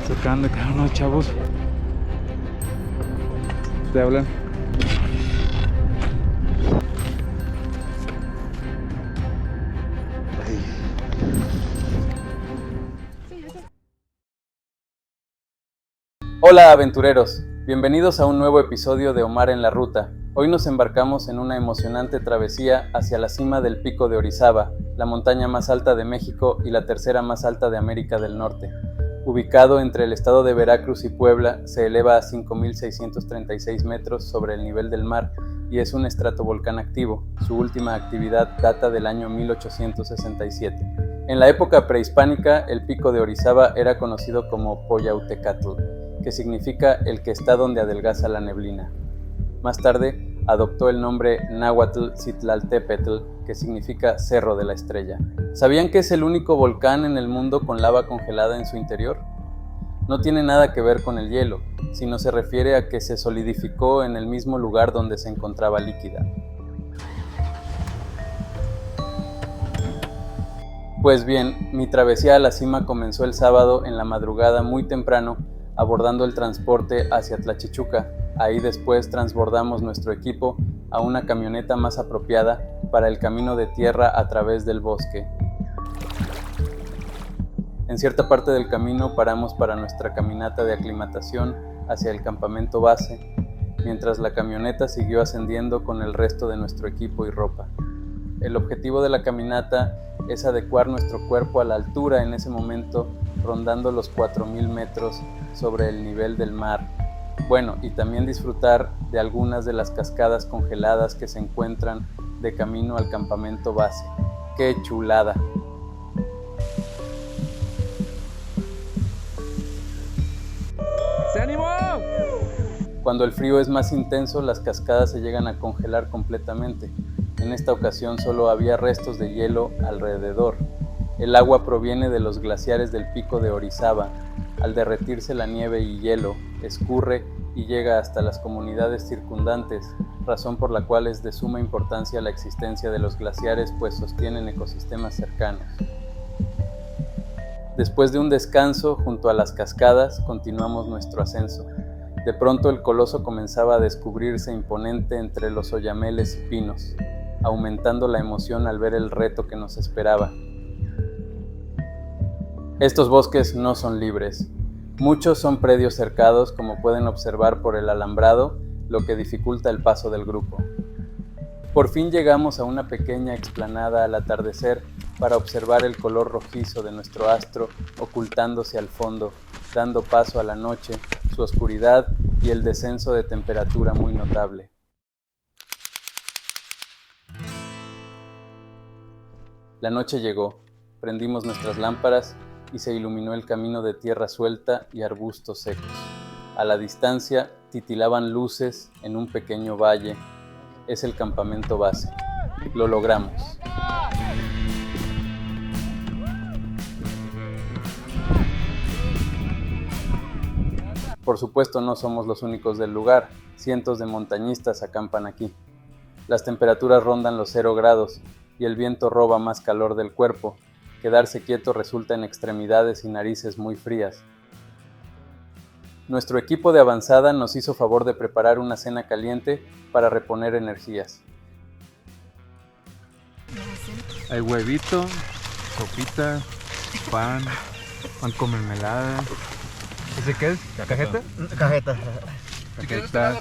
Se acaban de caer unos chavos. ¿Te hablan? Hola aventureros, bienvenidos a un nuevo episodio de Omar en la Ruta. Hoy nos embarcamos en una emocionante travesía hacia la cima del Pico de Orizaba, la montaña más alta de México y la tercera más alta de América del Norte. Ubicado entre el estado de Veracruz y Puebla, se eleva a 5.636 metros sobre el nivel del mar y es un estratovolcán activo. Su última actividad data del año 1867. En la época prehispánica, el Pico de Orizaba era conocido como Poyautecatl, que significa el que está donde adelgaza la neblina. Más tarde, adoptó el nombre Náhuatl Citlaltépetl, que significa Cerro de la Estrella. ¿Sabían que es el único volcán en el mundo con lava congelada en su interior? No tiene nada que ver con el hielo, sino se refiere a que se solidificó en el mismo lugar donde se encontraba líquida. Pues bien, mi travesía a la cima comenzó el sábado en la madrugada muy temprano, abordando el transporte hacia Tlachichuca. Ahí después transbordamos nuestro equipo a una camioneta más apropiada para el camino de tierra a través del bosque. En cierta parte del camino paramos para nuestra caminata de aclimatación hacia el campamento base, mientras la camioneta siguió ascendiendo con el resto de nuestro equipo y ropa. El objetivo de la caminata es adecuar nuestro cuerpo a la altura en ese momento, rondando los 4.000 metros sobre el nivel del mar. Bueno, y también disfrutar de algunas de las cascadas congeladas que se encuentran de camino al campamento base. ¡Qué chulada! ¡Se animó! Cuando el frío es más intenso, las cascadas se llegan a congelar completamente. En esta ocasión solo había restos de hielo alrededor. El agua proviene de los glaciares del Pico de Orizaba. Al derretirse la nieve y hielo, escurre y llega hasta las comunidades circundantes, razón por la cual es de suma importancia la existencia de los glaciares, pues sostienen ecosistemas cercanos. Después de un descanso junto a las cascadas, continuamos nuestro ascenso. De pronto el coloso comenzaba a descubrirse imponente entre los oyameles y pinos, aumentando la emoción al ver el reto que nos esperaba. Estos bosques no son libres. Muchos son predios cercados, como pueden observar por el alambrado, lo que dificulta el paso del grupo. Por fin llegamos a una pequeña explanada al atardecer para observar el color rojizo de nuestro astro ocultándose al fondo, dando paso a la noche, su oscuridad y el descenso de temperatura muy notable. La noche llegó, prendimos nuestras lámparas y se iluminó el camino de tierra suelta y arbustos secos. A la distancia titilaban luces en un pequeño valle. Es el campamento base. Lo logramos. Por supuesto no somos los únicos del lugar. Cientos de montañistas acampan aquí. Las temperaturas rondan los 0 grados y el viento roba más calor del cuerpo. Quedarse quieto resulta en extremidades y narices muy frías. Nuestro equipo de avanzada nos hizo favor de preparar una cena caliente para reponer energías. Hay huevito, sopita, pan con mermelada. ¿Ese qué es? ¿Cajeta? Cajeta. Cajeta.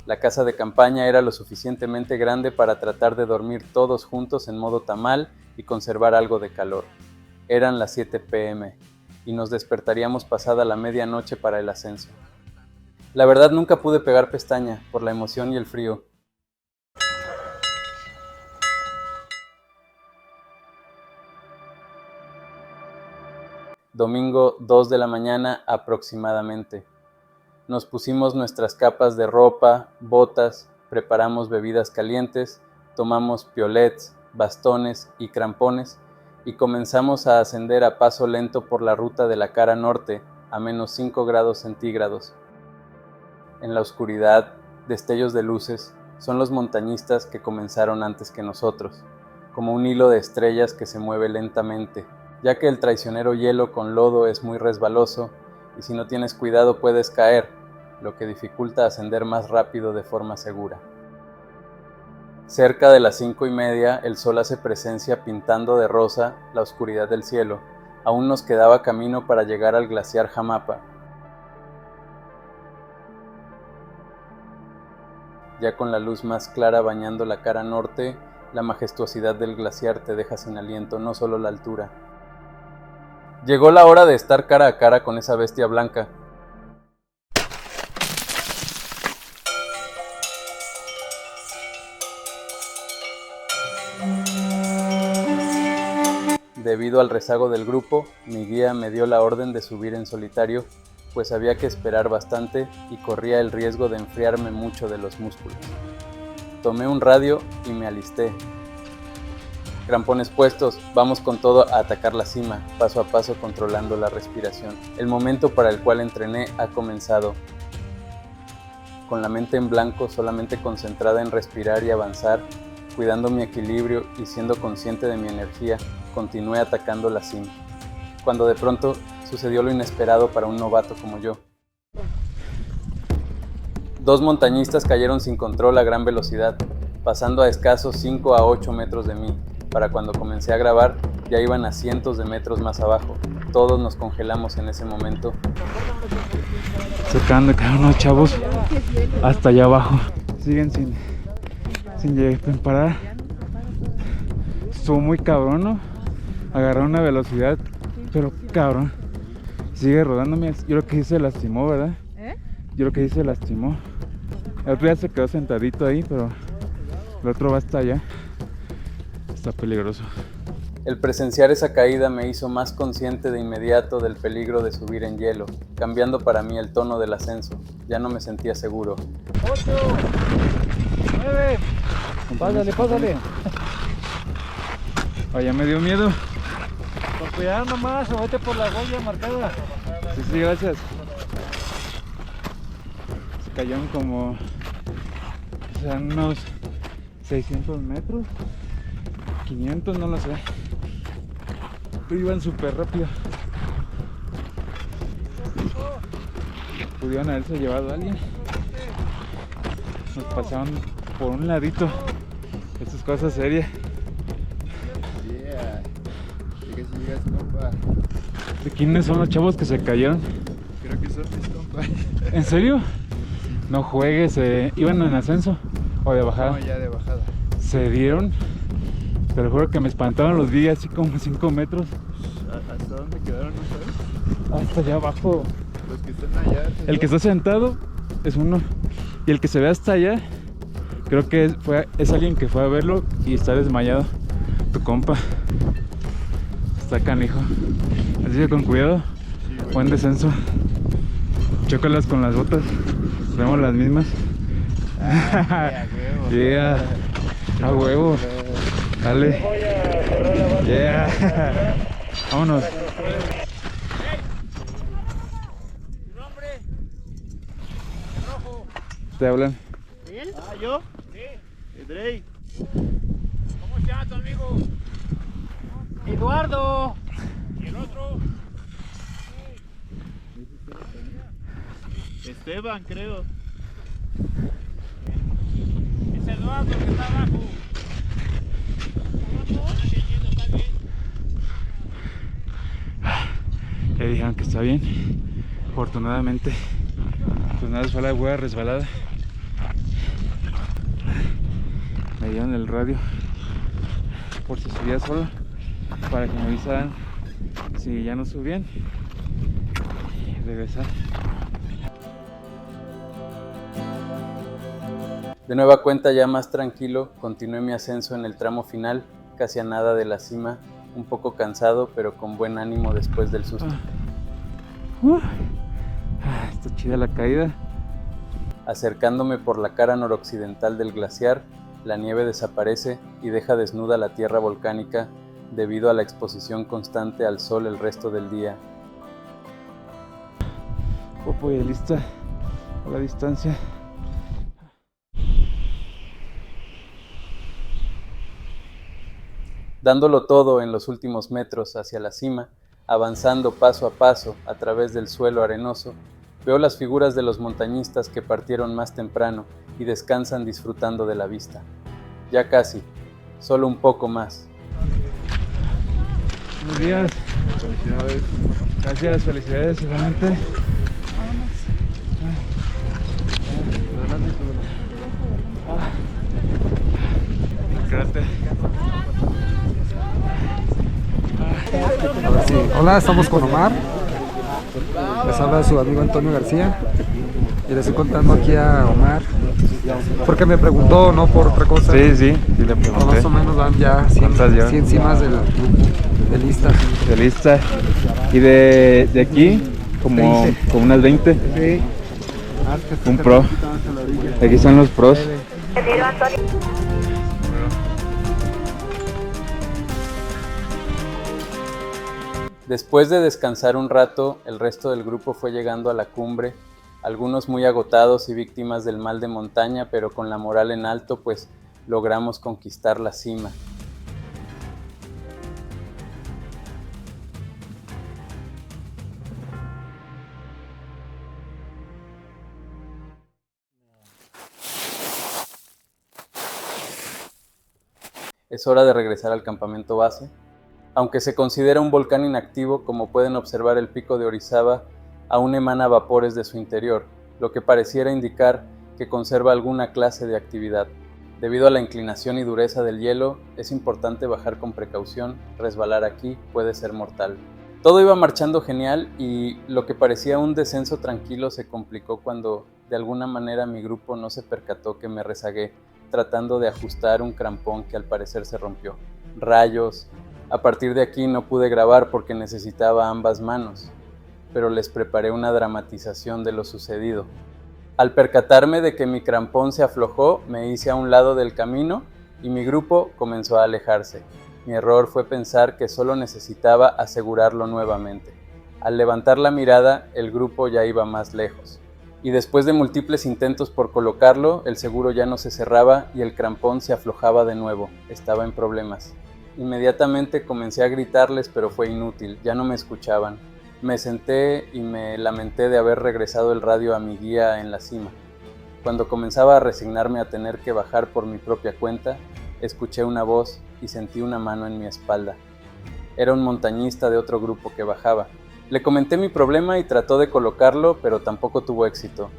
La casa de campaña era lo suficientemente grande para tratar de dormir todos juntos en modo tamal y conservar algo de calor. Eran las 7 p.m. y nos despertaríamos pasada la medianoche para el ascenso. La verdad nunca pude pegar pestaña por la emoción y el frío. Domingo 2 de la mañana aproximadamente. Nos pusimos nuestras capas de ropa, botas, preparamos bebidas calientes, tomamos piolets, bastones y crampones y comenzamos a ascender a paso lento por la ruta de la cara norte a menos 5 grados centígrados. En la oscuridad, destellos de luces son los montañistas que comenzaron antes que nosotros, como un hilo de estrellas que se mueve lentamente. Ya que el traicionero hielo con lodo es muy resbaloso, y si no tienes cuidado puedes caer, lo que dificulta ascender más rápido de forma segura. Cerca de las 5:30 el sol hace presencia pintando de rosa la oscuridad del cielo. Aún nos quedaba camino para llegar al glaciar Jamapa. Ya con la luz más clara bañando la cara norte, la majestuosidad del glaciar te deja sin aliento, no solo la altura. Llegó la hora de estar cara a cara con esa bestia blanca. Debido al rezago del grupo, mi guía me dio la orden de subir en solitario, pues había que esperar bastante y corría el riesgo de enfriarme mucho de los músculos. Tomé un radio y me alisté. Crampones puestos, vamos con todo a atacar la cima, paso a paso controlando la respiración. El momento para el cual entrené ha comenzado. Con la mente en blanco, solamente concentrada en respirar y avanzar, cuidando mi equilibrio y siendo consciente de mi energía, continué atacando la cima, cuando de pronto sucedió lo inesperado para un novato como yo. Dos montañistas cayeron sin control a gran velocidad, pasando a escasos 5 a 8 metros de mí. Para cuando comencé a grabar, ya iban a cientos de metros más abajo. Todos nos congelamos en ese momento. Se acaban de caer unos chavos hasta allá abajo. Siguen sin parar. Estuvo muy cabrón, ¿no? Agarró una velocidad, pero cabrón. Sigue rodándome. Yo creo que sí se lastimó, ¿verdad? Yo creo que sí se lastimó. El otro ya se quedó sentadito ahí, pero el otro va hasta allá. Está peligroso. El presenciar esa caída me hizo más consciente de inmediato del peligro de subir en hielo, cambiando para mí el tono del ascenso. Ya no me sentía seguro. 8, 9, pásale. Oye, me dio miedo. Con cuidado nomás, o vete por la huella marcada. Sí, gracias. Se cayeron como, unos 600 metros, 500, no lo sé. Pero iban súper rápido. Pudieron haberse llevado a alguien. Nos pasaron por un ladito. Esto es cosa seria. ¿De quiénes son los chavos que se cayeron? Creo que son mis compas. ¿En serio? No juegues, ¿iban en ascenso o de bajada? No, ya de bajada. Se dieron, te lo juro que me espantaron, los vi así como 5 metros. ¿Hasta dónde quedaron, no sabes? Hasta allá abajo. Los que están allá. El que está sentado es uno, y el que se ve hasta allá, creo que es alguien que fue a verlo y está desmayado. Tu compa. Está canijo. Así que con cuidado. Sí, güey. Buen descenso. Chócalas con las botas. Tenemos las mismas. Ah, huevo. Yeah. A huevo. Dale. Yeah. Vámonos. ¿Tu nombre? El rojo. Te hablan. ¿Él? Ah, ¿yo? Sí. Drey. ¿Cómo se llama tu amigo? Eduardo. ¿Y el otro? Esteban, creo. Es Eduardo que está abajo. Está bien. Le dijeron que está bien. Afortunadamente, pues nada, fue la hueá resbalada. Me dieron el radio por si subía solo, para que me avisaran si ya no subían y regresar. De nueva cuenta, ya más tranquilo, continué mi ascenso en el tramo final, casi a nada de la cima, un poco cansado, pero con buen ánimo después del susto. Está chida la caída. Acercándome por la cara noroccidental del glaciar, la nieve desaparece y deja desnuda la tierra volcánica debido a la exposición constante al sol el resto del día. Popo y lista a la distancia. Dándolo todo en los últimos metros hacia la cima, Avanzando paso a paso a través del suelo arenoso, veo las figuras de los montañistas que partieron más temprano y descansan disfrutando de la vista. Ya casi, solo un poco más. Buenos días. Felicidades. Gracias, felicidades, igualmente. Adelante, Quédate. Sí. Hola, estamos con Omar. Les habla su amigo Antonio García. Y le estoy contando aquí a Omar. Porque me preguntó, no por otra cosa. Sí, le O pregunté. más o menos van ya 100, ¿Cuántas llevan? 100 cimas de lista. De lista. Y de aquí, como unas 20. Sí. Un pro. Aquí están los pros. Después de descansar un rato, el resto del grupo fue llegando a la cumbre, algunos muy agotados y víctimas del mal de montaña, pero con la moral en alto, pues logramos conquistar la cima. Es hora de regresar al campamento base. Aunque se considera un volcán inactivo, como pueden observar, el pico de Orizaba aún emana vapores de su interior, lo que pareciera indicar que conserva alguna clase de actividad. Debido a la inclinación y dureza del hielo, es importante bajar con precaución, resbalar aquí puede ser mortal. Todo iba marchando genial y lo que parecía un descenso tranquilo se complicó cuando de alguna manera mi grupo no se percató que me rezagué tratando de ajustar un crampón que al parecer se rompió. ¡Rayos! A partir de aquí no pude grabar porque necesitaba ambas manos, pero les preparé una dramatización de lo sucedido. Al percatarme de que mi crampón se aflojó, me hice a un lado del camino y mi grupo comenzó a alejarse. Mi error fue pensar que solo necesitaba asegurarlo nuevamente. Al levantar la mirada, el grupo ya iba más lejos. Y después de múltiples intentos por colocarlo, el seguro ya no se cerraba y el crampón se aflojaba de nuevo. Estaba en problemas. Inmediatamente comencé a gritarles, pero fue inútil, ya no me escuchaban. Me senté y me lamenté de haber regresado el radio a mi guía en la cima. Cuando comenzaba a resignarme a tener que bajar por mi propia cuenta, escuché una voz y sentí una mano en mi espalda. Era un montañista de otro grupo que bajaba. Le comenté mi problema y trató de colocarlo, pero tampoco tuvo éxito.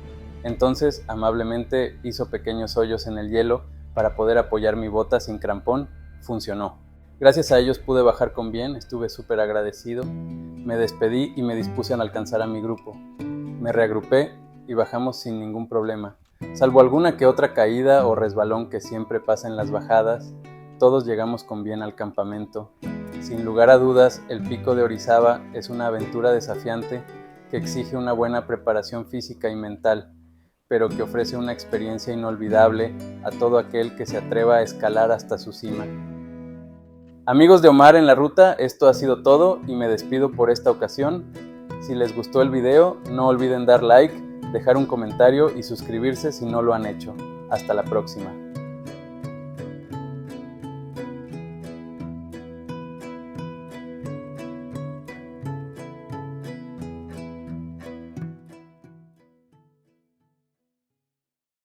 Entonces, amablemente, hizo pequeños hoyos en el hielo para poder apoyar mi bota sin crampón. Funcionó. Gracias a ellos pude bajar con bien, estuve súper agradecido. Me despedí y me dispuse a alcanzar a mi grupo. Me reagrupé y bajamos sin ningún problema. Salvo alguna que otra caída o resbalón que siempre pasa en las bajadas, todos llegamos con bien al campamento. Sin lugar a dudas, el pico de Orizaba es una aventura desafiante que exige una buena preparación física y mental, pero que ofrece una experiencia inolvidable a todo aquel que se atreva a escalar hasta su cima. Amigos de Omar en la Ruta, esto ha sido todo y me despido por esta ocasión. Si les gustó el video, no olviden dar like, dejar un comentario y suscribirse si no lo han hecho. Hasta la próxima.